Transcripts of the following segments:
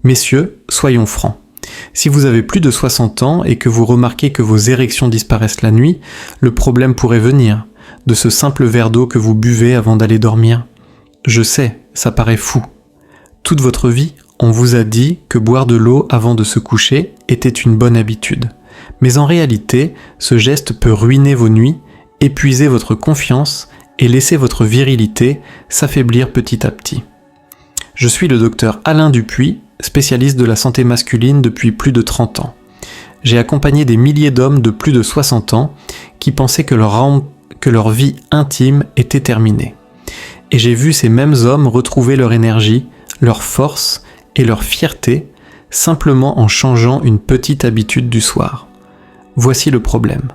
Messieurs, soyons francs. Si vous avez plus de 60 ans et que vous remarquez que vos érections disparaissent la nuit, le problème pourrait venir de ce simple verre d'eau que vous buvez avant d'aller dormir. Je sais, ça paraît fou. Toute votre vie, on vous a dit que boire de l'eau avant de se coucher était une bonne habitude. Mais en réalité, ce geste peut ruiner vos nuits, épuiser votre confiance et laisser votre virilité s'affaiblir petit à petit. Je suis le docteur Alain Dupuis, spécialiste de la santé masculine depuis plus de 30 ans. J'ai accompagné des milliers d'hommes de plus de 60 ans qui pensaient que leur vie intime était terminée. Et j'ai vu ces mêmes hommes retrouver leur énergie, leur force et leur fierté simplement en changeant une petite habitude du soir. Voici le problème.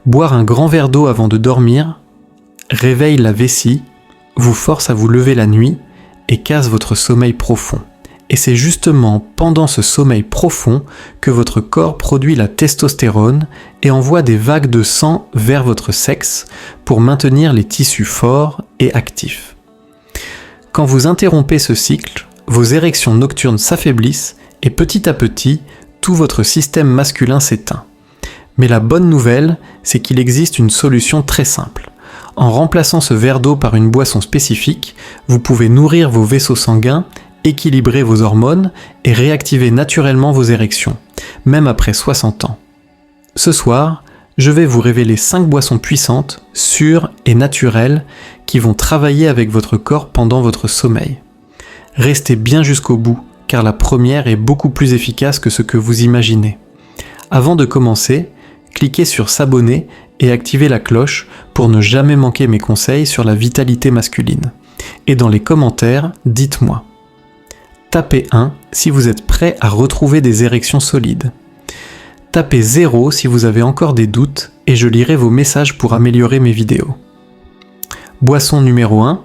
Boire un grand verre d'eau avant de dormir réveille la vessie, vous force à vous lever la nuit et casse votre sommeil profond. Et c'est justement pendant ce sommeil profond que votre corps produit la testostérone et envoie des vagues de sang vers votre sexe pour maintenir les tissus forts et actifs. Quand vous interrompez ce cycle, vos érections nocturnes s'affaiblissent et petit à petit, tout votre système masculin s'éteint. Mais la bonne nouvelle, c'est qu'il existe une solution très simple. En remplaçant ce verre d'eau par une boisson spécifique, vous pouvez nourrir vos vaisseaux sanguins, équilibrer vos hormones et réactiver naturellement vos érections, même après 60 ans. Ce soir, je vais vous révéler 5 boissons puissantes, sûres et naturelles qui vont travailler avec votre corps pendant votre sommeil. Restez bien jusqu'au bout, car la première est beaucoup plus efficace que ce que vous imaginez. Avant de commencer, cliquez sur s'abonner et activez la cloche pour ne jamais manquer mes conseils sur la vitalité masculine. Et dans les commentaires, dites-moi. Tapez 1 si vous êtes prêt à retrouver des érections solides. Tapez 0 si vous avez encore des doutes et je lirai vos messages pour améliorer mes vidéos. Boisson numéro 1,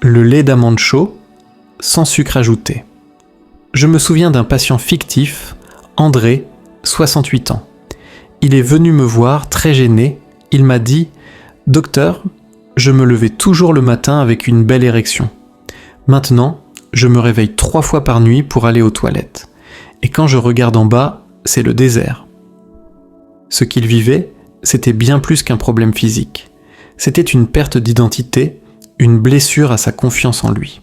le lait d'amande chaud, sans sucre ajouté. Je me souviens d'un patient fictif, André, 68 ans. Il est venu me voir très gêné, il m'a dit « Docteur, je me levais toujours le matin avec une belle érection. Maintenant, je me réveille 3 fois par nuit pour aller aux toilettes. Et quand je regarde en bas, c'est le désert. » Ce qu'il vivait, c'était bien plus qu'un problème physique. C'était une perte d'identité, une blessure à sa confiance en lui.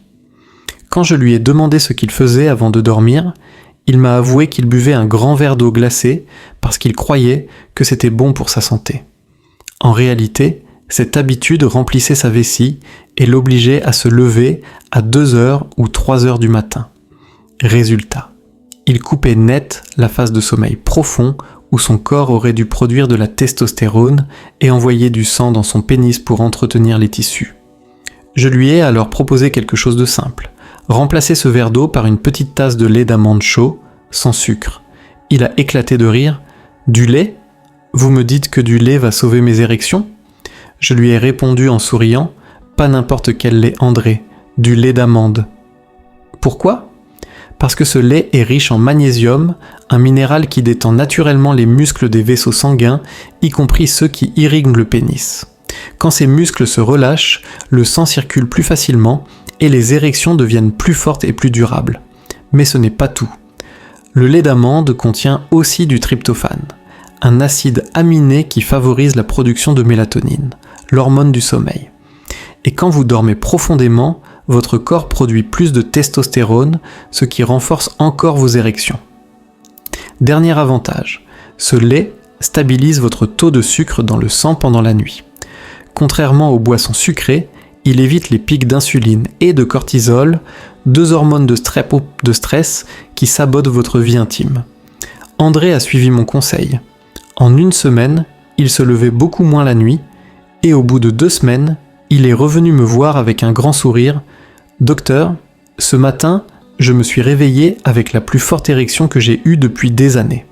Quand je lui ai demandé ce qu'il faisait avant de dormir, il m'a avoué qu'il buvait un grand verre d'eau glacée parce qu'il croyait que c'était bon pour sa santé. En réalité, cette habitude remplissait sa vessie et l'obligeait à se lever à 2h ou 3h du matin. Résultat, il coupait net la phase de sommeil profond où son corps aurait dû produire de la testostérone et envoyer du sang dans son pénis pour entretenir les tissus. Je lui ai alors proposé quelque chose de simple. Remplacer ce verre d'eau par une petite tasse de lait d'amande chaud, sans sucre. Il a éclaté de rire. « Du lait ? Vous me dites que du lait va sauver mes érections ?» Je lui ai répondu en souriant « Pas n'importe quel lait, André, du lait d'amande. » Pourquoi ? Parce que ce lait est riche en magnésium, un minéral qui détend naturellement les muscles des vaisseaux sanguins, y compris ceux qui irriguent le pénis. Quand ces muscles se relâchent, le sang circule plus facilement et les érections deviennent plus fortes et plus durables. Mais ce n'est pas tout. Le lait d'amande contient aussi du tryptophane, un acide aminé qui favorise la production de mélatonine, l'hormone du sommeil. Et quand vous dormez profondément, votre corps produit plus de testostérone, ce qui renforce encore vos érections. Dernier avantage, ce lait stabilise votre taux de sucre dans le sang pendant la nuit. Contrairement aux boissons sucrées, il évite les pics d'insuline et de cortisol, 2 hormones de stress qui sabotent votre vie intime. André a suivi mon conseil. En 1 semaine, il se levait beaucoup moins la nuit et au bout de 2 semaines, il est revenu me voir avec un grand sourire. « Docteur, ce matin, je me suis réveillé avec la plus forte érection que j'ai eue depuis des années. »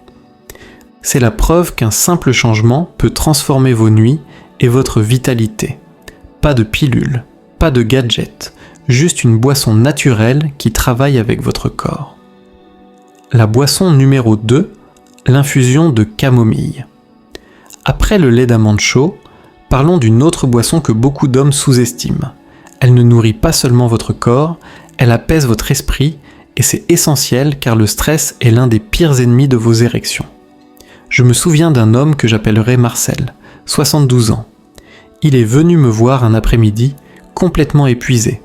C'est la preuve qu'un simple changement peut transformer vos nuits et votre vitalité. Pas de pilule, pas de gadget, juste une boisson naturelle qui travaille avec votre corps. La boisson numéro 2, l'infusion de camomille. Après le lait d'amande chaud, parlons d'une autre boisson que beaucoup d'hommes sous-estiment. Elle ne nourrit pas seulement votre corps, elle apaise votre esprit Et c'est essentiel car le stress est l'un des pires ennemis de vos érections. Je me souviens d'un homme que j'appellerai Marcel, 72 ans. Il est venu me voir un après-midi, complètement épuisé.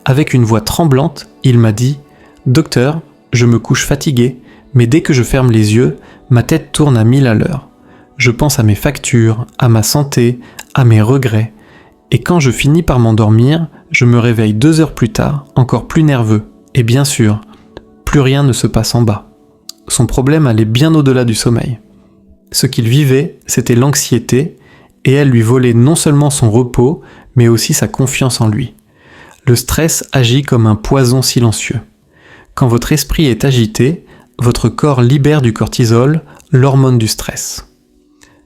Avec une voix tremblante, il m'a dit « Docteur, je me couche fatigué, mais dès que je ferme les yeux, ma tête tourne à 1000 à l'heure. Je pense à mes factures, à ma santé, à mes regrets. Et quand je finis par m'endormir, je me réveille 2 heures plus tard, encore plus nerveux. Et bien sûr, plus rien ne se passe en bas. » Son problème allait bien au-delà du sommeil. Ce qu'il vivait, c'était l'anxiété, et elle lui volait non seulement son repos, mais aussi sa confiance en lui. Le stress agit comme un poison silencieux. Quand votre esprit est agité, votre corps libère du cortisol, l'hormone du stress.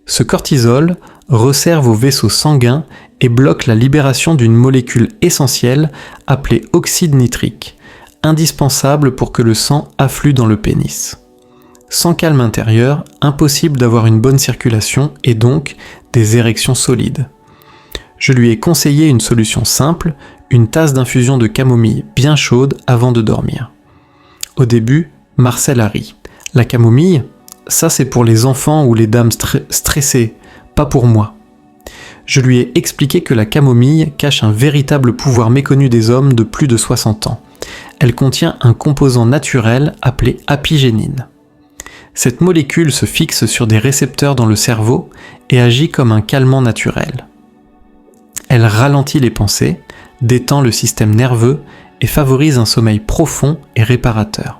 Ce cortisol resserre vos vaisseaux sanguins et bloque la libération d'une molécule essentielle appelée oxyde nitrique, indispensable pour que le sang afflue dans le pénis. Sans calme intérieur, impossible d'avoir une bonne circulation et donc des érections solides. Je lui ai conseillé une solution simple, une tasse d'infusion de camomille bien chaude avant de dormir. Au début, Marcel a ri. La camomille, ça c'est pour les enfants ou les dames stressées, pas pour moi. Je lui ai expliqué que la camomille cache un véritable pouvoir méconnu des hommes de plus de 60 ans. Elle contient un composant naturel appelé apigénine. Cette molécule se fixe sur des récepteurs dans le cerveau et agit comme un calmant naturel. Elle ralentit les pensées, détend le système nerveux et favorise un sommeil profond et réparateur.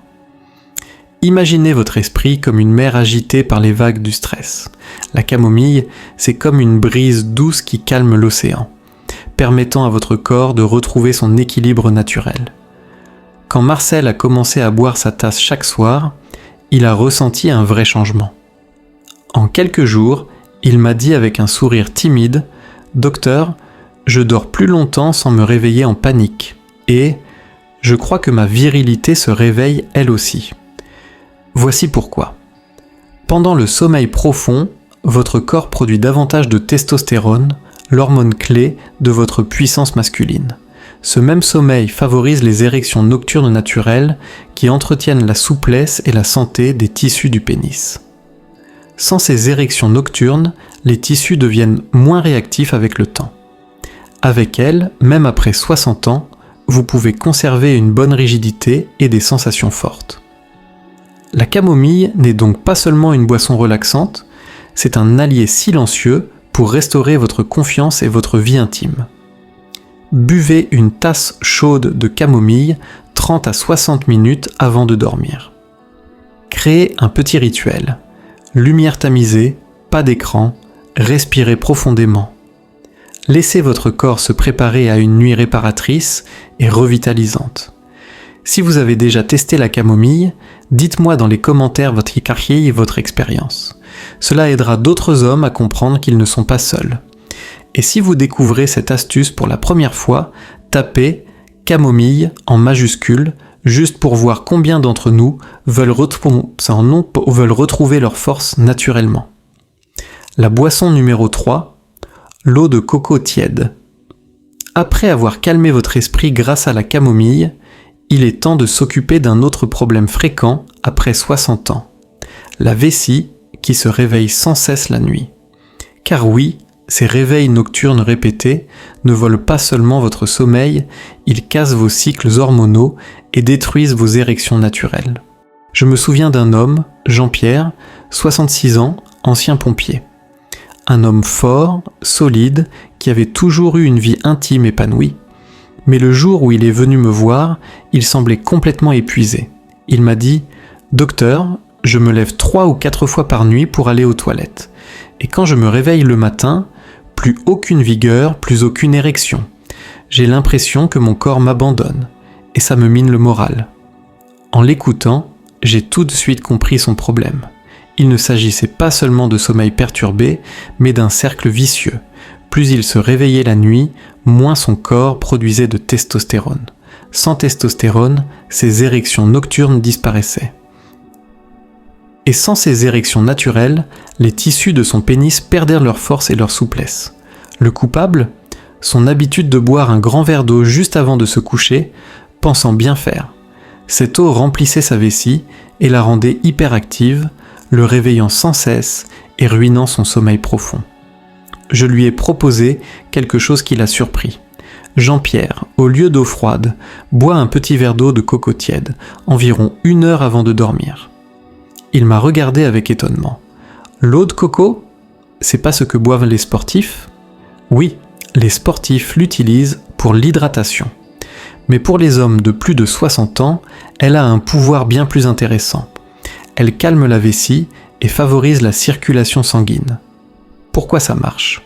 Imaginez votre esprit comme une mer agitée par les vagues du stress. La camomille, c'est comme une brise douce qui calme l'océan, permettant à votre corps de retrouver son équilibre naturel. Quand Marcel a commencé à boire sa tasse chaque soir, il a ressenti un vrai changement. En quelques jours, il m'a dit avec un sourire timide « Docteur, je dors plus longtemps sans me réveiller en panique et je crois que ma virilité se réveille elle aussi. » Voici pourquoi. Pendant le sommeil profond, votre corps produit davantage de testostérone, l'hormone clé de votre puissance masculine. Ce même sommeil favorise les érections nocturnes naturelles qui entretiennent la souplesse et la santé des tissus du pénis. Sans ces érections nocturnes, les tissus deviennent moins réactifs avec le temps. Avec elles, même après 60 ans, vous pouvez conserver une bonne rigidité et des sensations fortes. La camomille n'est donc pas seulement une boisson relaxante, c'est un allié silencieux pour restaurer votre confiance et votre vie intime. Buvez une tasse chaude de camomille 30 à 60 minutes avant de dormir. Créez un petit rituel. Lumière tamisée, pas d'écran, respirez profondément. Laissez votre corps se préparer à une nuit réparatrice et revitalisante. Si vous avez déjà testé la camomille, dites-moi dans les commentaires votre expérience. Cela aidera d'autres hommes à comprendre qu'ils ne sont pas seuls. Et si vous découvrez cette astuce pour la première fois, tapez « camomille » en majuscule, juste pour voir combien d'entre nous veulent retrouver leur force naturellement. La boisson numéro 3, l'eau de coco tiède. Après avoir calmé votre esprit grâce à la camomille, il est temps de s'occuper d'un autre problème fréquent après 60 ans. La vessie qui se réveille sans cesse la nuit. Car oui, ces réveils nocturnes répétés ne volent pas seulement votre sommeil, ils cassent vos cycles hormonaux et détruisent vos érections naturelles. Je me souviens d'un homme, Jean-Pierre, 66 ans, ancien pompier. Un homme fort, solide, qui avait toujours eu une vie intime épanouie. Mais le jour où il est venu me voir, il semblait complètement épuisé. Il m'a dit « Docteur, je me lève 3 ou 4 fois par nuit pour aller aux toilettes. Et quand je me réveille le matin, plus aucune vigueur, plus aucune érection. J'ai l'impression que mon corps m'abandonne, et ça me mine le moral. » En l'écoutant, j'ai tout de suite compris son problème. Il ne s'agissait pas seulement de sommeil perturbé, mais d'un cercle vicieux. Plus il se réveillait la nuit, moins son corps produisait de testostérone. Sans testostérone, ses érections nocturnes disparaissaient. Et sans ces érections naturelles, les tissus de son pénis perdèrent leur force et leur souplesse. Le coupable, son habitude de boire un grand verre d'eau juste avant de se coucher, pensant bien faire. Cette eau remplissait sa vessie et la rendait hyperactive, le réveillant sans cesse et ruinant son sommeil profond. Je lui ai proposé quelque chose qui l'a surpris. Jean-Pierre, au lieu d'eau froide, boit un petit verre d'eau de coco tiède, environ 1 heure avant de dormir. Il m'a regardé avec étonnement. L'eau de coco ? C'est pas ce que boivent les sportifs ? Oui, les sportifs l'utilisent pour l'hydratation. Mais pour les hommes de plus de 60 ans, elle a un pouvoir bien plus intéressant. Elle calme la vessie et favorise la circulation sanguine. Pourquoi ça marche ?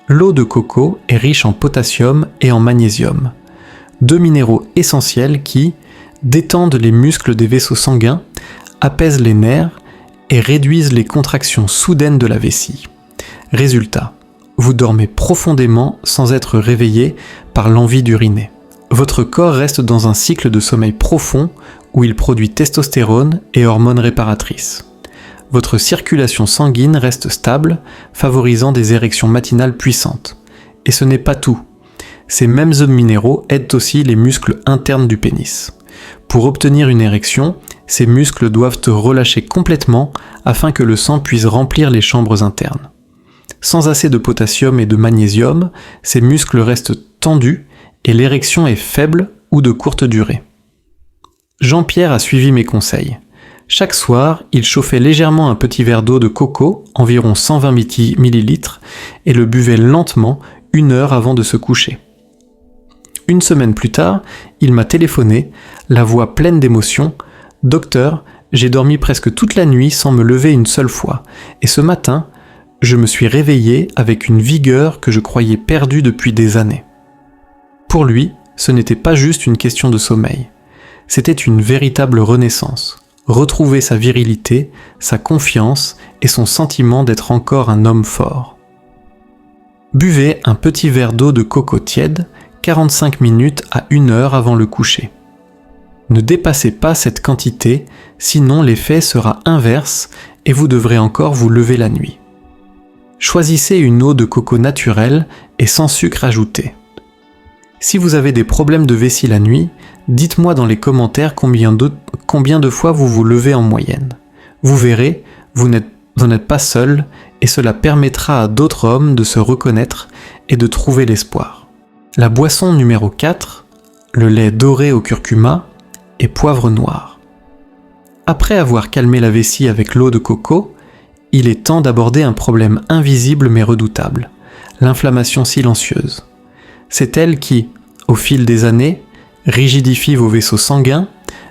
L'eau de coco est riche en potassium et en magnésium, 2 minéraux essentiels qui détendent les muscles des vaisseaux sanguins, apaisent les nerfs et réduisent les contractions soudaines de la vessie. Résultat, vous dormez profondément sans être réveillé par l'envie d'uriner. Votre corps reste dans un cycle de sommeil profond où il produit testostérone et hormones réparatrices. Votre circulation sanguine reste stable, favorisant des érections matinales puissantes. Et ce n'est pas tout. Ces mêmes minéraux aident aussi les muscles internes du pénis. Pour obtenir une érection, ces muscles doivent te relâcher complètement afin que le sang puisse remplir les chambres internes. Sans assez de potassium et de magnésium, ces muscles restent tendus et l'érection est faible ou de courte durée. Jean-Pierre a suivi mes conseils. Chaque soir, il chauffait légèrement un petit verre d'eau de coco, environ 120 ml, et le buvait lentement 1 heure avant de se coucher. 1 semaine plus tard, il m'a téléphoné, la voix pleine d'émotion. « Docteur, j'ai dormi presque toute la nuit sans me lever une seule fois, et ce matin, je me suis réveillé avec une vigueur que je croyais perdue depuis des années. » Pour lui, ce n'était pas juste une question de sommeil. C'était une véritable renaissance. Retrouver sa virilité, sa confiance et son sentiment d'être encore un homme fort. Buvez un petit verre d'eau de coco tiède 45 minutes à 1 heure avant le coucher. Ne dépassez pas cette quantité, sinon l'effet sera inverse et vous devrez encore vous lever la nuit. Choisissez une eau de coco naturelle et sans sucre ajouté. Si vous avez des problèmes de vessie la nuit, dites-moi dans les commentaires combien de fois vous vous levez en moyenne. Vous verrez, vous n'êtes pas seul et cela permettra à d'autres hommes de se reconnaître et de trouver l'espoir. La boisson numéro 4, le lait doré au curcuma et poivre noir. Après avoir calmé la vessie avec l'eau de coco, il est temps d'aborder un problème invisible mais redoutable, l'inflammation silencieuse. C'est elle qui, au fil des années, rigidifie vos vaisseaux sanguins,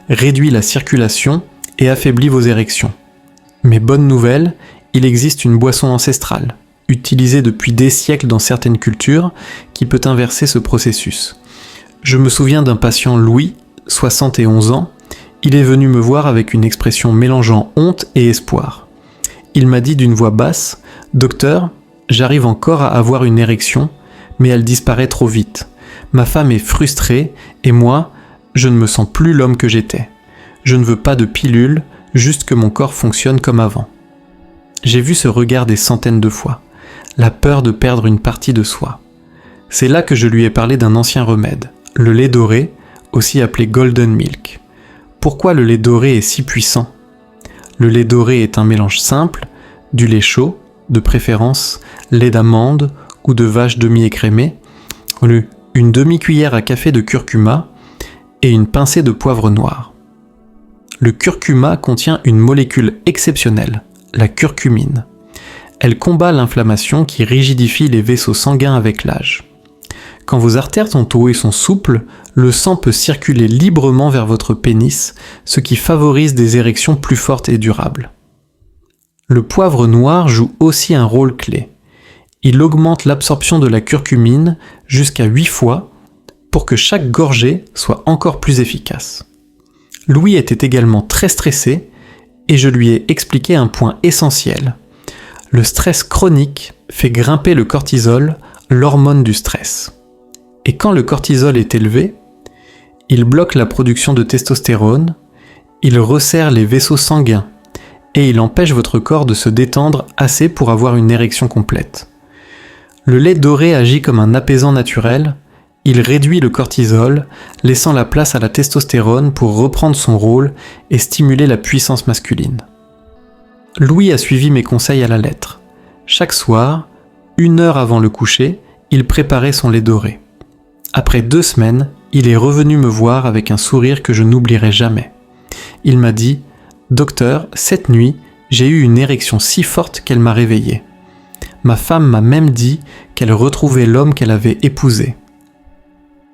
réduit la circulation et affaiblit vos érections. Mais bonne nouvelle, il existe une boisson ancestrale, utilisée depuis des siècles dans certaines cultures, qui peut inverser ce processus. Je me souviens d'un patient Louis, 71 ans, il est venu me voir avec une expression mélangeant honte et espoir. Il m'a dit d'une voix basse « Docteur, j'arrive encore à avoir une érection, mais elle disparaît trop vite. Ma femme est frustrée et moi, je ne me sens plus l'homme que j'étais. Je ne veux pas de pilule, juste que mon corps fonctionne comme avant. » J'ai vu ce regard des centaines de fois, la peur de perdre une partie de soi. C'est là que je lui ai parlé d'un ancien remède, le lait doré, aussi appelé Golden Milk. Pourquoi le lait doré est si puissant ? Le lait doré est un mélange simple, du lait chaud, de préférence lait d'amande ou de vache demi-écrémée, une demi-cuillère à café de curcuma et une pincée de poivre noir. Le curcuma contient une molécule exceptionnelle, la curcumine. Elle combat l'inflammation qui rigidifie les vaisseaux sanguins avec l'âge. Quand vos artères sont souples, le sang peut circuler librement vers votre pénis, ce qui favorise des érections plus fortes et durables. Le poivre noir joue aussi un rôle clé. Il augmente l'absorption de la curcumine jusqu'à 8 fois pour que chaque gorgée soit encore plus efficace. Louis était également très stressé et je lui ai expliqué un point essentiel. Le stress chronique fait grimper le cortisol, l'hormone du stress. Et quand le cortisol est élevé, il bloque la production de testostérone, il resserre les vaisseaux sanguins et il empêche votre corps de se détendre assez pour avoir une érection complète. Le lait doré agit comme un apaisant naturel, il réduit le cortisol, laissant la place à la testostérone pour reprendre son rôle et stimuler la puissance masculine. Louis a suivi mes conseils à la lettre. Chaque soir, 1 heure avant le coucher, il préparait son lait doré. Après 2 semaines, il est revenu me voir avec un sourire que je n'oublierai jamais. Il m'a dit « Docteur, cette nuit, j'ai eu une érection si forte qu'elle m'a réveillé. Ma femme m'a même dit qu'elle retrouvait l'homme qu'elle avait épousé. »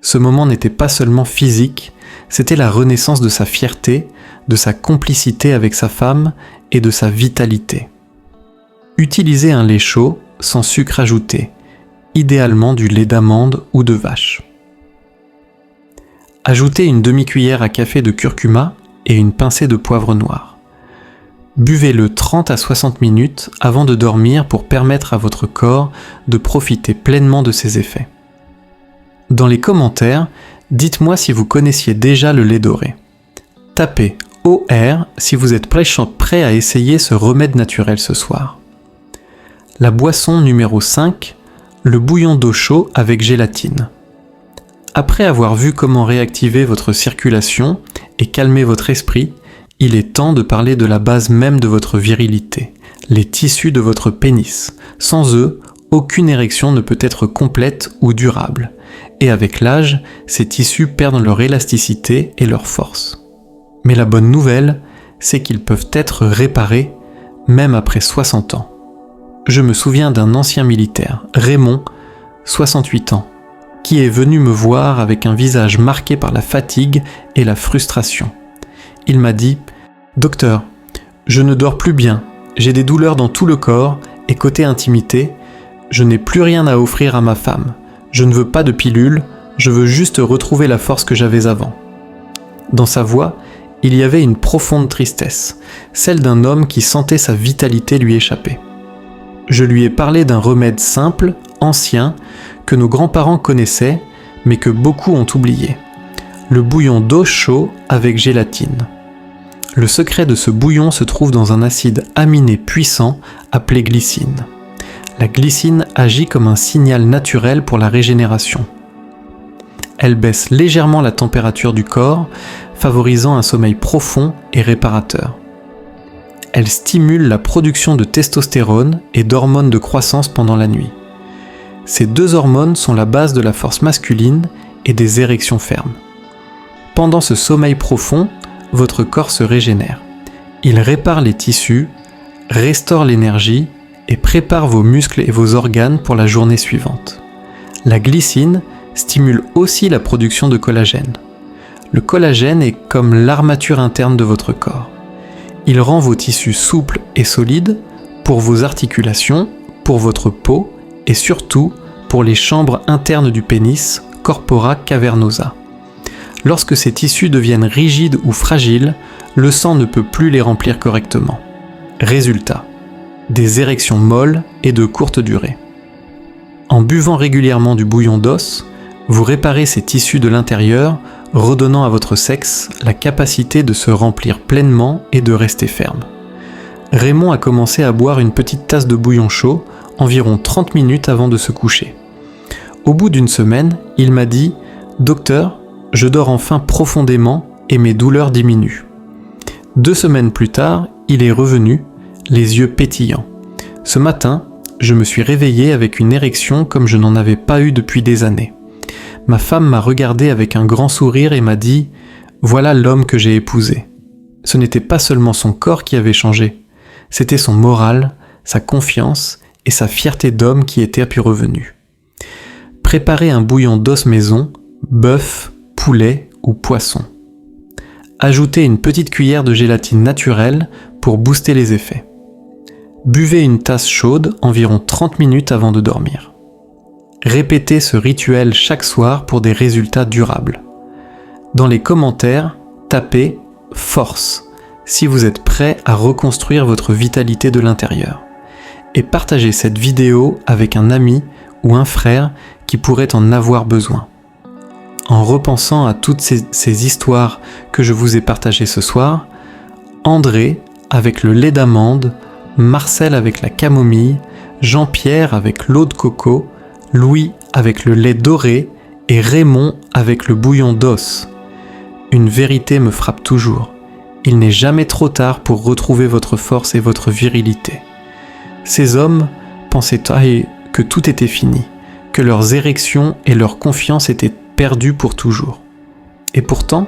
Ce moment n'était pas seulement physique, c'était la renaissance de sa fierté, de sa complicité avec sa femme et de sa vitalité. Utilisez un lait chaud, sans sucre ajouté, idéalement du lait d'amande ou de vache. Ajoutez une demi-cuillère à café de curcuma et une pincée de poivre noir. Buvez-le 30 à 60 minutes avant de dormir pour permettre à votre corps de profiter pleinement de ses effets. Dans les commentaires, dites-moi si vous connaissiez déjà le lait doré. Tapez OR si vous êtes prêt à essayer ce remède naturel ce soir. La boisson numéro 5, le bouillon d'eau chaud avec gélatine. Après avoir vu comment réactiver votre circulation et calmer votre esprit, il est temps de parler de la base même de votre virilité, les tissus de votre pénis. Sans eux, aucune érection ne peut être complète ou durable. Et avec l'âge, ces tissus perdent leur élasticité et leur force. Mais la bonne nouvelle, c'est qu'ils peuvent être réparés, même après 60 ans. Je me souviens d'un ancien militaire, Raymond, 68 ans, qui est venu me voir avec un visage marqué par la fatigue et la frustration. Il m'a dit « Docteur, je ne dors plus bien, j'ai des douleurs dans tout le corps et côté intimité, je n'ai plus rien à offrir à ma femme. Je ne veux pas de pilule, je veux juste retrouver la force que j'avais avant. » Dans sa voix, il y avait une profonde tristesse, celle d'un homme qui sentait sa vitalité lui échapper. Je lui ai parlé d'un remède simple, ancien, que nos grands-parents connaissaient, mais que beaucoup ont oublié. Le bouillon d'eau chaud avec gélatine. Le secret de ce bouillon se trouve dans un acide aminé puissant appelé glycine. La glycine agit comme un signal naturel pour la régénération. Elle baisse légèrement la température du corps, favorisant un sommeil profond et réparateur. Elle stimule la production de testostérone et d'hormones de croissance pendant la nuit. Ces 2 hormones sont la base de la force masculine et des érections fermes. Pendant ce sommeil profond, votre corps se régénère. Il répare les tissus, restaure l'énergie et prépare vos muscles et vos organes pour la journée suivante. La glycine stimule aussi la production de collagène. Le collagène est comme l'armature interne de votre corps. Il rend vos tissus souples et solides pour vos articulations, pour votre peau et surtout pour les chambres internes du pénis, corpora cavernosa. Lorsque ces tissus deviennent rigides ou fragiles, le sang ne peut plus les remplir correctement. Résultat, des érections molles et de courte durée. En buvant régulièrement du bouillon d'os, vous réparez ces tissus de l'intérieur, redonnant à votre sexe la capacité de se remplir pleinement et de rester ferme. Raymond a commencé à boire une petite tasse de bouillon chaud environ 30 minutes avant de se coucher. Au bout d'1 semaine, il m'a dit « Docteur, je dors enfin profondément et mes douleurs diminuent. » 2 semaines plus tard, il est revenu, les yeux pétillants. Ce matin, je me suis réveillé avec une érection comme je n'en avais pas eu depuis des années. Ma femme m'a regardé avec un grand sourire et m'a dit « Voilà l'homme que j'ai épousé. » Ce n'était pas seulement son corps qui avait changé, c'était son moral, sa confiance et sa fierté d'homme qui étaient revenus. Préparez un bouillon d'os maison, bœuf, poulet ou poisson. Ajoutez une petite cuillère de gélatine naturelle pour booster les effets. Buvez une tasse chaude environ 30 minutes avant de dormir. Répétez ce rituel chaque soir pour des résultats durables. Dans les commentaires, tapez « Force » si vous êtes prêt à reconstruire votre vitalité de l'intérieur. Et partagez cette vidéo avec un ami ou un frère qui pourrait en avoir besoin. En repensant à toutes ces histoires que je vous ai partagées ce soir, André avec le lait d'amande, Marcel avec la camomille, Jean-Pierre avec l'eau de coco, Louis avec le lait doré et Raymond avec le bouillon d'os. Une vérité me frappe toujours. Il n'est jamais trop tard pour retrouver votre force et votre virilité. Ces hommes pensaient que tout était fini, que leurs érections et leur confiance étaient perdues pour toujours. Et pourtant,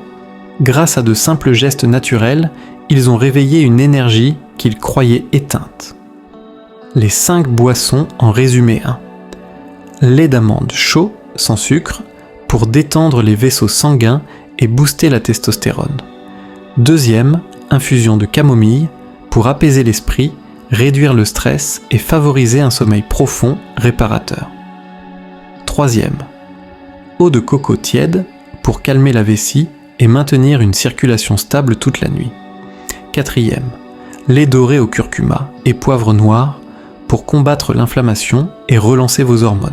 grâce à de simples gestes naturels, ils ont réveillé une énergie qu'ils croyaient éteinte. Les 5 boissons en résumé 1. Lait d'amande chaud, sans sucre, pour détendre les vaisseaux sanguins et booster la testostérone. 2e, infusion de camomille, pour apaiser l'esprit, réduire le stress et favoriser un sommeil profond, réparateur. 3e, eau de coco tiède, pour calmer la vessie et maintenir une circulation stable toute la nuit. 4e, lait doré au curcuma et poivre noir, pour combattre l'inflammation et relancer vos hormones.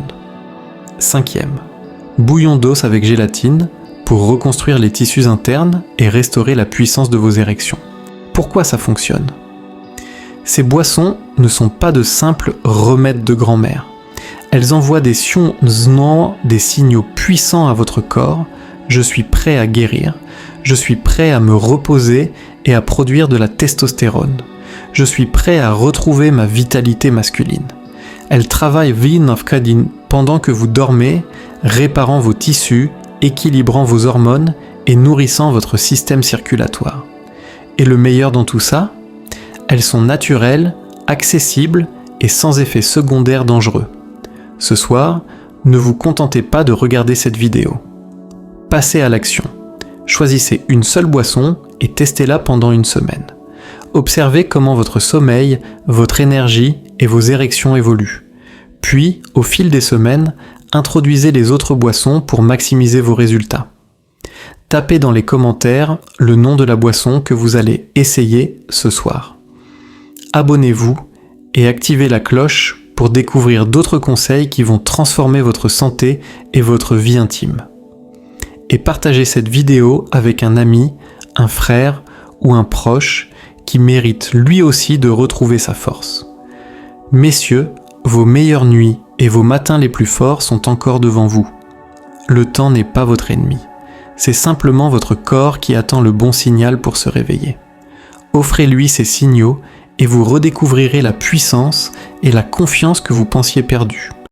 5e, bouillon d'os avec gélatine, pour reconstruire les tissus internes et restaurer la puissance de vos érections. Pourquoi ça fonctionne ? Ces boissons ne sont pas de simples remèdes de grand-mère. Elles envoient des signaux puissants à votre corps. Je suis prêt à guérir. Je suis prêt à me reposer et à produire de la testostérone. Je suis prêt à retrouver ma vitalité masculine. Elles travaillent pendant que vous dormez, réparant vos tissus, équilibrant vos hormones et nourrissant votre système circulatoire. Et le meilleur dans tout ça, elles sont naturelles, accessibles et sans effets secondaires dangereux. Ce soir, ne vous contentez pas de regarder cette vidéo. Passez à l'action. Choisissez une seule boisson et testez-la pendant une semaine. Observez comment votre sommeil, votre énergie et vos érections évoluent. Puis, au fil des semaines, introduisez les autres boissons pour maximiser vos résultats. Tapez dans les commentaires le nom de la boisson que vous allez essayer ce soir. Abonnez-vous et activez la cloche pour découvrir d'autres conseils qui vont transformer votre santé et votre vie intime. Et partagez cette vidéo avec un ami, un frère ou un proche qui mérite lui aussi de retrouver sa force. Messieurs, vos meilleures nuits et vos matins les plus forts sont encore devant vous. Le temps n'est pas votre ennemi. C'est simplement votre corps qui attend le bon signal pour se réveiller. Offrez-lui ces signaux et vous redécouvrirez la puissance et la confiance que vous pensiez perdues.